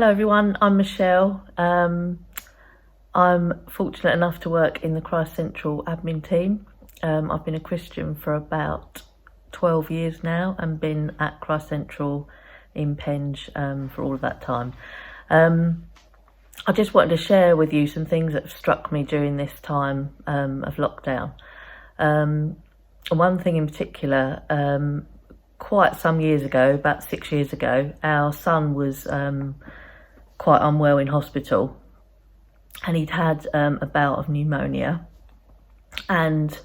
Hello everyone, I'm Michele. I'm fortunate enough to work in the Christ Central admin team. I've been a Christian for about 12 years now and been at Christ Central in Penge for all of that time. I just wanted to share with you some things that have struck me during this time of lockdown. One thing in particular, quite some years ago, about 6 years ago, our son was quite unwell in hospital, and he'd had a bout of pneumonia, and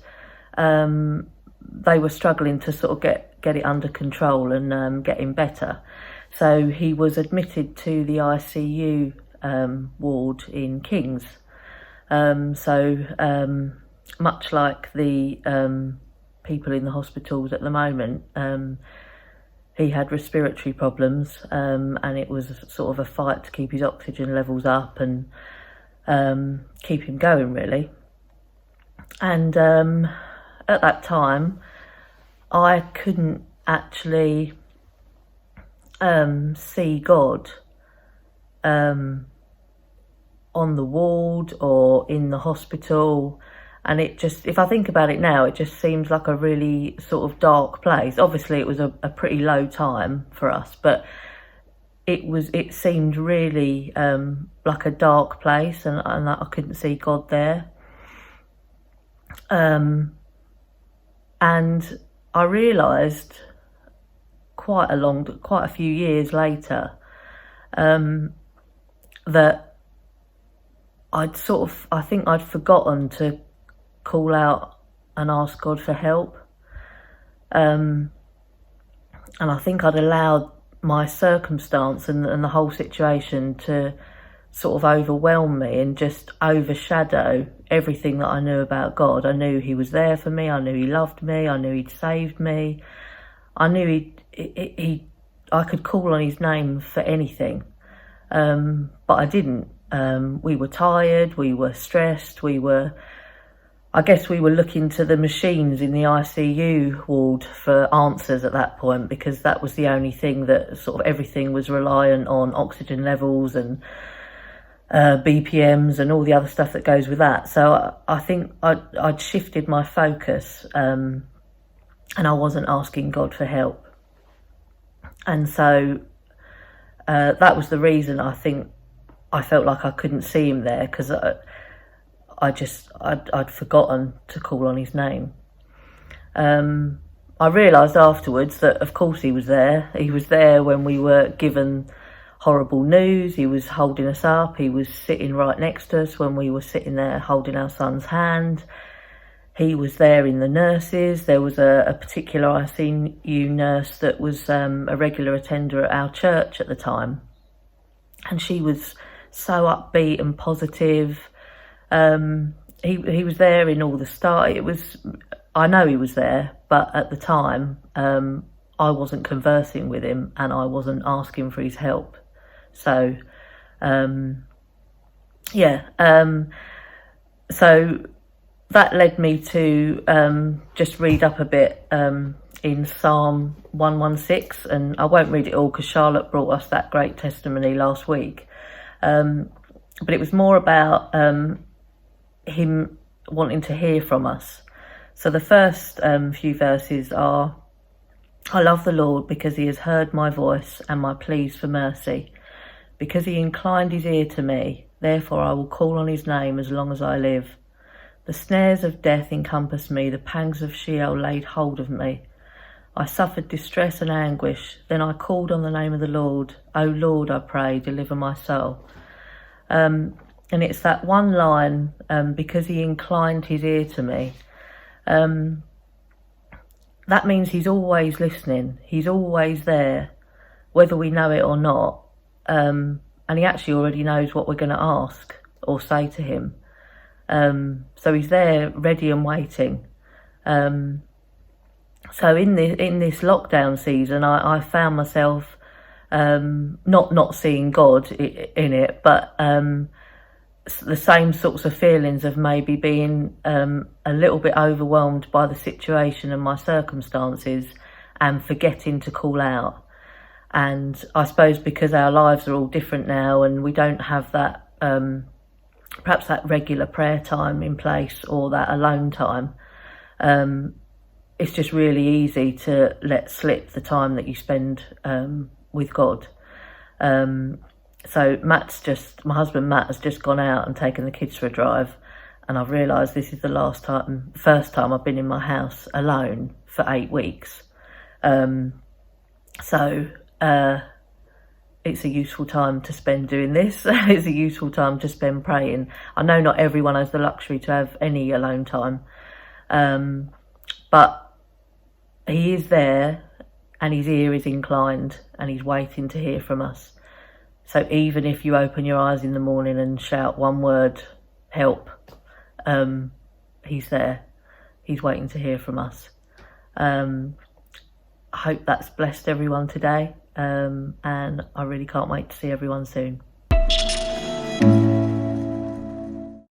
they were struggling to sort of get it under control and get him better. So he was admitted to the ICU ward in King's. Much like the people in the hospitals at the moment, he had respiratory problems, and it was sort of a fight to keep his oxygen levels up and keep him going, really. And at that time, I couldn't actually see God on the ward or in the hospital. And it just, if I think about it now, it just seems like a really sort of dark place. Obviously, it was a pretty low time for us, but it seemed really like a dark place, and I couldn't see God there. And I realised quite a few years later that I think I'd forgotten to call out and ask God for help. And I think I'd allowed my circumstance and the whole situation to sort of overwhelm me and just overshadow everything that I knew about God. I knew he was there for me. I knew he loved me. I knew he'd saved me. I knew I could call on his name for anything. But I didn't. We were tired. We were stressed. I guess we were looking to the machines in the ICU ward for answers at that point, because that was the only thing that sort of everything was reliant on, oxygen levels and BPMs and all the other stuff that goes with that. So I think I'd shifted my focus and I wasn't asking God for help. And so that was the reason I think I felt like I couldn't see him there, because I'd forgotten to call on his name. I realised afterwards that of course he was there. He was there when we were given horrible news. He was holding us up. He was sitting right next to us when we were sitting there holding our son's hand. He was there in the nurses. There was a particular ICU nurse that was a regular attender at our church at the time, and she was so upbeat and positive. He was there in all the start. I know he was there, but at the time, I wasn't conversing with him and I wasn't asking for his help. So, so that led me to just read up a bit in Psalm 116, and I won't read it all because Charlotte brought us that great testimony last week. But it was more about him wanting to hear from us. So the first few verses are, I love the Lord because he has heard my voice and my pleas for mercy. Because he inclined his ear to me, therefore I will call on his name as long as I live. The snares of death encompassed me, the pangs of Sheol laid hold of me. I suffered distress and anguish, then I called on the name of the Lord. O Lord, I pray, deliver my soul. And it's that one line, because he inclined his ear to me. That means he's always listening. He's always there, whether we know it or not. And he actually already knows what we're going to ask or say to him. So he's there, ready and waiting. So in this lockdown season, I found myself not seeing God in it, but the same sorts of feelings of maybe being a little bit overwhelmed by the situation and my circumstances and forgetting to call out. And I suppose because our lives are all different now and we don't have that, perhaps that regular prayer time in place or that alone time, it's just really easy to let slip the time that you spend with God. So my husband Matt has just gone out and taken the kids for a drive, and I've realised this is the first time I've been in my house alone for 8 weeks. So it's a useful time to spend doing this. It's a useful time to spend praying. I know not everyone has the luxury to have any alone time, but he is there and his ear is inclined and he's waiting to hear from us. So even if you open your eyes in the morning and shout one word, help, he's there. He's waiting to hear from us. I hope that's blessed everyone today, and I really can't wait to see everyone soon.